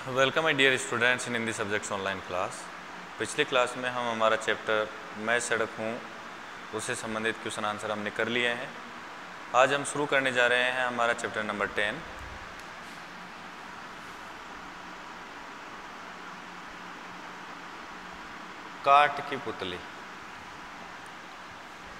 Welcome my dear students in Hindi subjects online class. पिछली class में हम हमारा चैप्टर मैं सड़क हूँ उससे संबंधित क्वेश्चन आंसर हमने कर लिए हैं। आज हम शुरू करने जा रहे हैं हमारा चैप्टर नंबर 10। काठ की पुतली।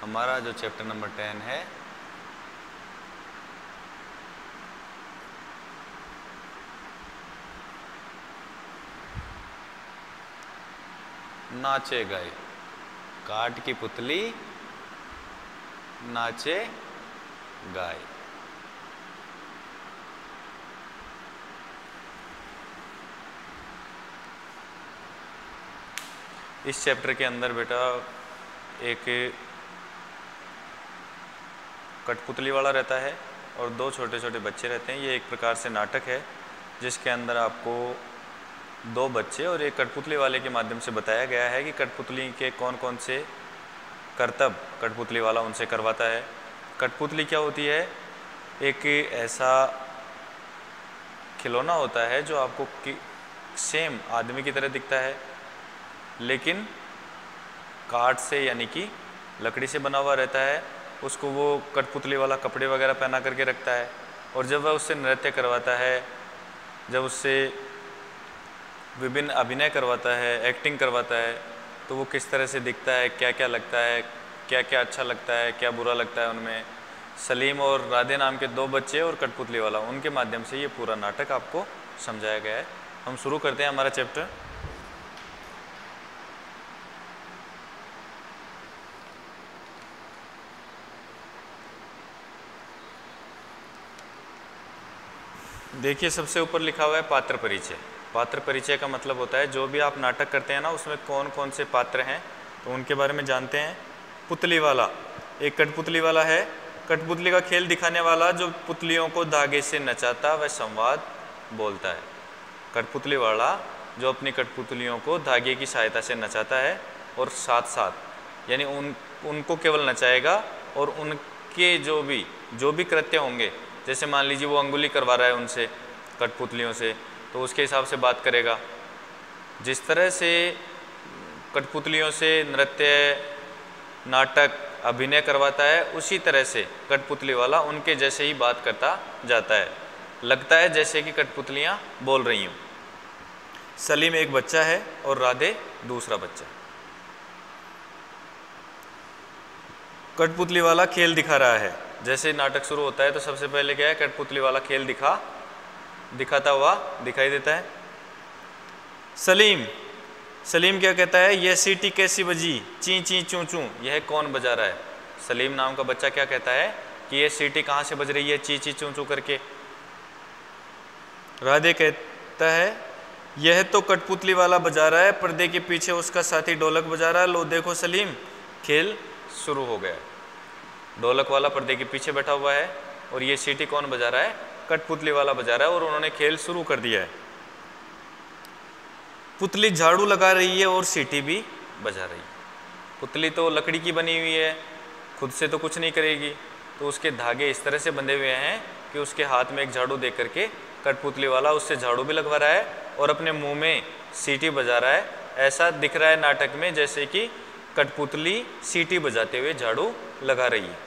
हमारा जो चैप्टर नंबर 10 है नाचे गाए। काठ की पुतली नाचे गाए। इस चैप्टर के अंदर बेटा एक कठपुतली वाला रहता है और दो छोटे छोटे बच्चे रहते हैं। ये एक प्रकार से नाटक है जिसके अंदर आपको दो बच्चे और एक कठपुतली वाले के माध्यम से बताया गया है कि कठपुतली के कौन कौन से कर्तव्य कठपुतली वाला उनसे करवाता है। कठपुतली क्या होती है? एक ऐसा खिलौना होता है जो आपको सेम आदमी की तरह दिखता है, लेकिन काठ से यानी कि लकड़ी से बना हुआ रहता है। उसको वो कठपुतली वाला कपड़े वगैरह पहना करके रखता है और जब वह उससे नृत्य करवाता है, जब उससे विभिन्न अभिनय करवाता है, एक्टिंग करवाता है, तो वो किस तरह से दिखता है, क्या क्या लगता है, क्या क्या अच्छा लगता है, क्या बुरा लगता है उनमें। सलीम और राधे नाम के दो बच्चे और कठपुतली वाला, उनके माध्यम से ये पूरा नाटक आपको समझाया गया है। हम शुरू करते हैं हमारा चैप्टर। देखिए सबसे ऊपर लिखा हुआ है पात्र परिचय। पात्र परिचय का मतलब होता है जो भी आप नाटक करते हैं ना, उसमें कौन कौन से पात्र हैं तो उनके बारे में जानते हैं। पुतली वाला, एक कठपुतली वाला है। कठपुतली का खेल दिखाने वाला जो पुतलियों को धागे से नचाता व संवाद बोलता है। कठपुतली वाला जो अपनी कठपुतलियों को धागे की सहायता से नचाता है और साथ साथ यानी उनको केवल नचाएगा और उनके जो भी कृत्य होंगे, जैसे मान लीजिए वो अंगुली करवा रहा है उनसे कठपुतलियों से, तो उसके हिसाब से बात करेगा। जिस तरह से कठपुतलियों से नृत्य, नाटक, अभिनय करवाता है, उसी तरह से कठपुतली वाला उनके जैसे ही बात करता जाता है। लगता है जैसे कि कठपुतलियाँ बोल रही हूँ। सलीम एक बच्चा है और राधे दूसरा बच्चा। कठपुतली वाला खेल दिखा रहा है। जैसे नाटक शुरू होता है तो सबसे पहले क्या है, कठपुतली वाला खेल दिखाता हुआ दिखाई देता है। सलीम क्या कहता है? यह सीटी कैसी बजी, ची ची चू चू, यह कौन बजा रहा है? सलीम नाम का बच्चा क्या कहता है कि यह सीटी कहाँ से बज रही है ची ची चू चू करके। राधे कहता है यह तो कठपुतली वाला बजा रहा है, पर्दे के पीछे उसका साथी ढोलक बजा रहा है। लो देखो सलीम, खेल शुरू हो गया। ढोलक वाला पर्दे के पीछे बैठा हुआ है और ये सीटी कौन बजा रहा है? कठपुतली वाला बजा रहा है और उन्होंने खेल शुरू कर दिया है। पुतली झाड़ू लगा रही है और सीटी भी बजा रही है। पुतली तो लकड़ी की बनी हुई है, खुद से तो कुछ नहीं करेगी, तो उसके धागे इस तरह से बंधे हुए हैं कि उसके हाथ में एक झाड़ू दे करके कठपुतली वाला उससे झाड़ू भी लगवा रहा है और अपने मुंह में सीटी बजा रहा है। ऐसा दिख रहा है नाटक में जैसे कि कठपुतली सीटी बजाते हुए झाड़ू लगा रही है।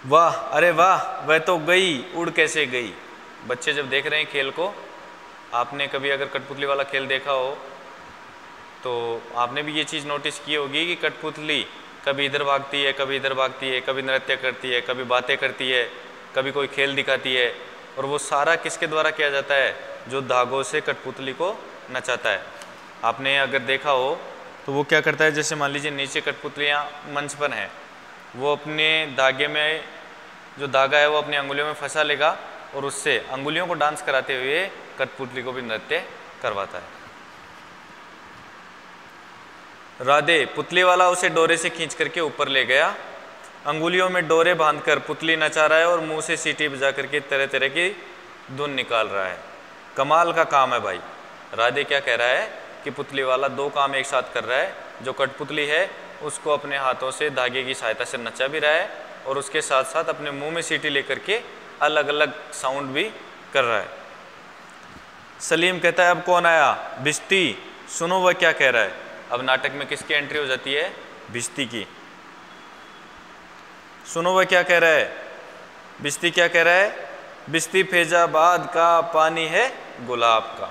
वाह, अरे वाह, वह तो गई, उड़ कैसे गई। बच्चे जब देख रहे हैं खेल को, आपने कभी अगर कठपुतली वाला खेल देखा हो तो आपने भी ये चीज़ नोटिस की होगी कि कठपुतली कभी इधर भागती है, कभी इधर भागती है, कभी नृत्य करती है, कभी बातें करती है, कभी कोई खेल दिखाती है। और वो सारा किसके द्वारा किया जाता है? जो धागों से कठपुतली को नचाता है। आपने अगर देखा हो तो वो क्या करता है, जैसे मान लीजिए नीचे कठपुतलियाँ मंच पर हैं, वो अपने धागे में जो धागा है वो अपनी अंगुलियों में फंसा लेगा और उससे अंगुलियों को डांस कराते हुए कठपुतली को भी नृत्य करवाता है। राधे, पुतली वाला उसे डोरे से खींच करके ऊपर ले गया। अंगुलियों में डोरे बांधकर पुतली नचा रहा है और मुंह से सीटी बजा करके तरह तरह की धुन निकाल रहा है। कमाल का काम है भाई। राधे क्या कह रहा है कि पुतली वाला दो काम एक साथ कर रहा है। जो कठपुतली है उसको अपने हाथों से धागे की सहायता से नचा भी रहा है और उसके साथ साथ अपने मुंह में सीटी लेकर के अलग अलग साउंड भी कर रहा है। सलीम कहता है अब कौन आया? भिश्ती, सुनो वह क्या कह रहा है। अब नाटक में किसकी एंट्री हो जाती है? भिश्ती की। सुनो वह क्या कह रहा है। भिश्ती क्या कह रहा है? भिश्ती फैजाबाद का पानी है गुलाब का।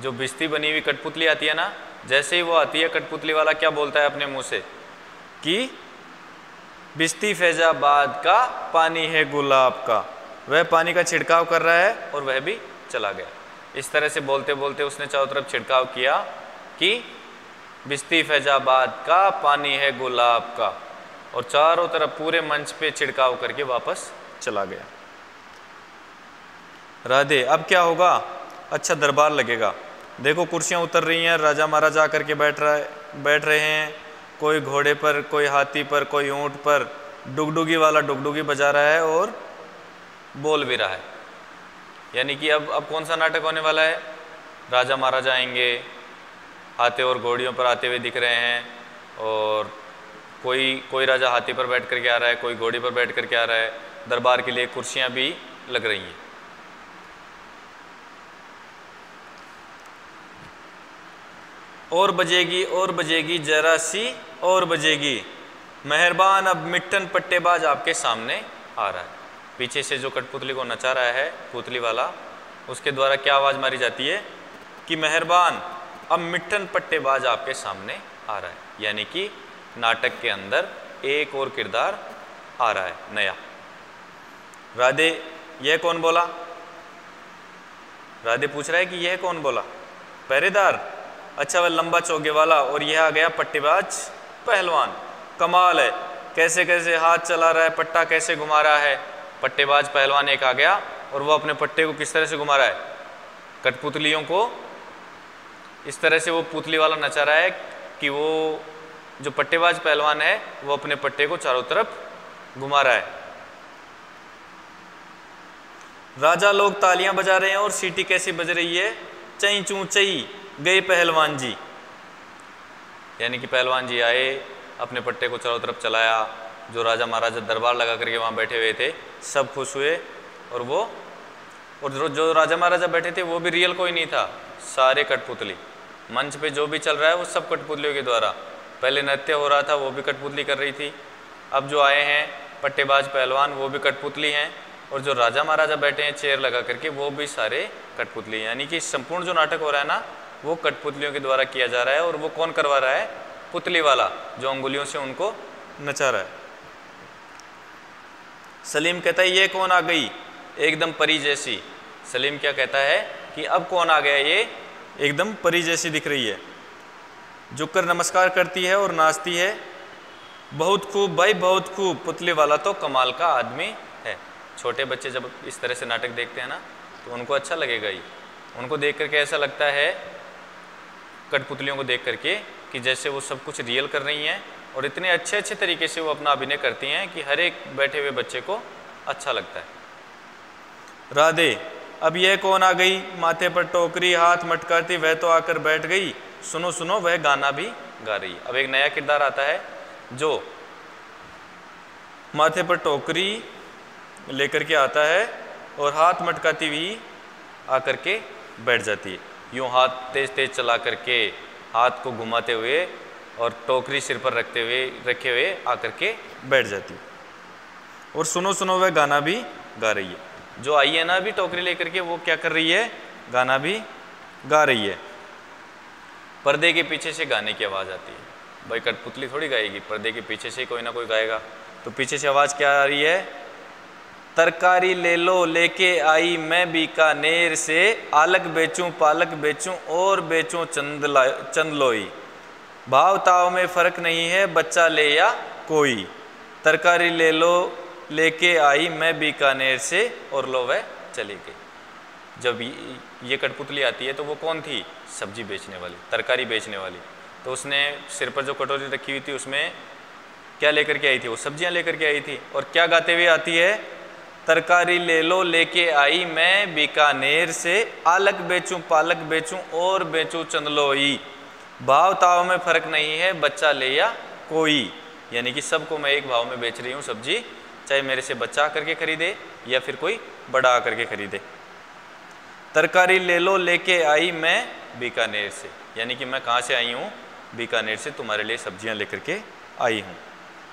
जो भिश्ती बनी हुई कठपुतली आती है ना, जैसे ही वो आती है कठपुतली वाला क्या बोलता है अपने मुंह से कि भिश्ती फैजाबाद का पानी है गुलाब का। वह पानी का छिड़काव कर रहा है और वह भी चला गया। इस तरह से बोलते बोलते उसने चारों तरफ छिड़काव किया कि भिश्ती फैजाबाद का पानी है गुलाब का, और चारों तरफ पूरे मंच पे छिड़काव करके वापस चला गया। राधे, अब क्या होगा? अच्छा दरबार लगेगा। देखो कुर्सियां उतर रही हैं, राजा महाराजा आकर के बैठ रहे हैं। कोई घोड़े पर, कोई हाथी पर, कोई ऊंट पर। डुगडुगी वाला डुगडुगी बजा रहा है और बोल भी रहा है। यानी कि अब कौन सा नाटक होने वाला है? राजा महाराजा आएंगे, हाथी और घोड़ियों पर आते हुए दिख रहे हैं, और कोई राजा हाथी पर बैठ करके आ रहा है, कोई घोड़ी पर बैठ करके आ रहा है। दरबार के लिए कुर्सियां भी लग रही हैं। और बजेगी जरा सी और बजेगी, मेहरबान अब मिट्टन पट्टेबाज आपके सामने आ रहा है। पीछे से जो कठपुतली को नचा रहा है पुतली वाला, उसके द्वारा क्या आवाज़ मारी जाती है कि मेहरबान अब मिट्टन पट्टेबाज आपके सामने आ रहा है। यानी कि नाटक के अंदर एक और किरदार आ रहा है नया। राधे, यह कौन बोला? राधे पूछ रहा है कि यह कौन बोला? पहरेदार। अच्छा, वह लंबा चौगे वाला, और यह आ गया पट्टेबाज पहलवान। कमाल है, कैसे कैसे हाथ चला रहा है, पट्टा कैसे घुमा रहा है। पट्टेबाज पहलवान एक आ गया और वो अपने पट्टे को किस तरह से घुमा रहा है? कठपुतलियों को इस तरह से वो पुतली वाला नचा रहा है कि वो जो पट्टेबाज पहलवान है वो अपने पट्टे को चारों तरफ घुमा रहा है। राजा लोग तालियां बजा रहे हैं और सीटी कैसी बज रही है? चई चू चई गए पहलवान जी। यानी कि पहलवान जी आए, अपने पट्टे को चारों तरफ चलाया। जो राजा महाराजा दरबार लगा करके वहाँ बैठे हुए थे सब खुश हुए, और जो राजा महाराजा बैठे थे वो भी रियल कोई नहीं था, सारे कठपुतली। मंच पे जो भी चल रहा है वो सब कठपुतलियों के द्वारा। पहले नृत्य हो रहा था वो भी कठपुतली कर रही थी। अब जो आए हैं पट्टेबाज पहलवान वो भी कठपुतली हैं, और जो राजा महाराजा बैठे हैं चेयर लगा करके वो भी सारे कठपुतली। यानी कि संपूर्ण जो नाटक हो रहा है ना वो कठपुतलियों के द्वारा किया जा रहा है। और वो कौन करवा रहा है? पुतली वाला, जो अंगुलियों से उनको नचा रहा है। सलीम कहता है ये कौन आ गई? एकदम परी जैसी। सलीम क्या कहता है कि अब कौन आ गया? ये एकदम परी जैसी दिख रही है, झुककर नमस्कार करती है और नाचती है। बहुत खूब भाई, बहुत खूब। पुतली वाला तो कमाल का आदमी है। छोटे बच्चे जब इस तरह से नाटक देखते हैं ना तो उनको अच्छा लगेगा ही। उनको देख करके ऐसा लगता है, कठपुतलियों को देख करके, कि जैसे वो सब कुछ रियल कर रही हैं, और इतने अच्छे अच्छे तरीके से वो अपना अभिनय करती हैं कि हर एक बैठे हुए बच्चे को अच्छा लगता है। राधे, अब यह कौन आ गई? माथे पर टोकरी हाथ मटकाती वह तो आकर बैठ गई। सुनो सुनो वह गाना भी गा रही है। अब एक नया किरदार आता है जो माथे पर टोकरी लेकर के आता है और हाथ मटकाती हुई आकर के बैठ जाती है। यूँ हाथ तेज तेज चला करके, हाथ को घुमाते हुए और टोकरी सिर पर रखे हुए आकर के बैठ जाती है। और सुनो सुनो वह गाना भी गा रही है। जो आई है ना अभी टोकरी लेकर के, वो क्या कर रही है? गाना भी गा रही है। पर्दे के पीछे से गाने की आवाज़ आती है। भाई कठपुतली थोड़ी गाएगी, पर्दे के पीछे से कोई ना कोई गाएगा। तो पीछे से आवाज़ क्या आ रही है? तरकारी ले लो लेके आई मैं बीकानेर से, आलक बेचूं पालक बेचूं और बेचूं चंदलोई। भाव ताव में फ़र्क नहीं है बच्चा ले या कोई। तरकारी ले लो लेके आई मैं बीकानेर से, और लो वह चली गई। जब ये कठपुतली आती है तो वो कौन थी? सब्जी बेचने वाली, तरकारी बेचने वाली। तो उसने सिर पर जो कटोरी रखी हुई थी उसमें क्या लेकर के आई थी? वो सब्जियां लेकर के आई थी। और क्या गाते हुए आती है? तरकारी ले लो लेके आई मैं बीकानेर से, आलक बेचूं पालक बेचूं और बेचूं चंदलोई। भाव ताव में फ़र्क नहीं है बच्चा ले या कोई, यानी कि सबको मैं एक भाव में बेच रही हूँ सब्जी, चाहे मेरे से बच्चा आकर के खरीदे या फिर कोई बड़ा आकर के खरीदे। तरकारी ले लो लेके आई मैं बीकानेर से, यानी कि मैं कहाँ से आई हूँ, बीकानेर से तुम्हारे लिए सब्जियाँ लेकर के आई हूँ।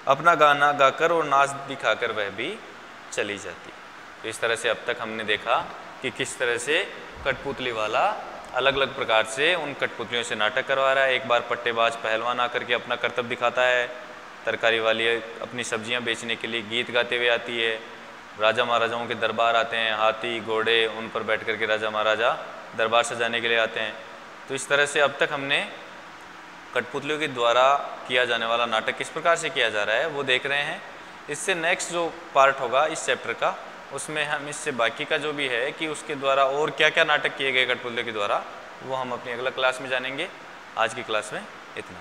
अपना गाना गाकर और नाच दिखाकर वह भी चली जाती। तो इस तरह से अब तक हमने देखा कि किस तरह से कठपुतली वाला अलग अलग प्रकार से उन कठपुतलियों से नाटक करवा रहा है। एक बार पट्टेबाज पहलवान आकर के अपना कर्तव्य दिखाता है, तरकारी वाली अपनी सब्जियां बेचने के लिए गीत गाते हुए आती है, राजा महाराजाओं के दरबार आते हैं, हाथी घोड़े उन पर बैठ कर के राजा महाराजा दरबार सजाने के लिए आते हैं। तो इस तरह से अब तक हमने कठपुतलियों के द्वारा किया जाने वाला नाटक किस प्रकार से किया जा रहा है वो देख रहे हैं। इससे नेक्स्ट जो पार्ट होगा इस चैप्टर का, उसमें हम इससे बाकी का जो भी है कि उसके द्वारा और क्या क्या नाटक किए गए कठपुतलियों के द्वारा, वो हम अपनी अगला क्लास में जानेंगे। आज की क्लास में इतना।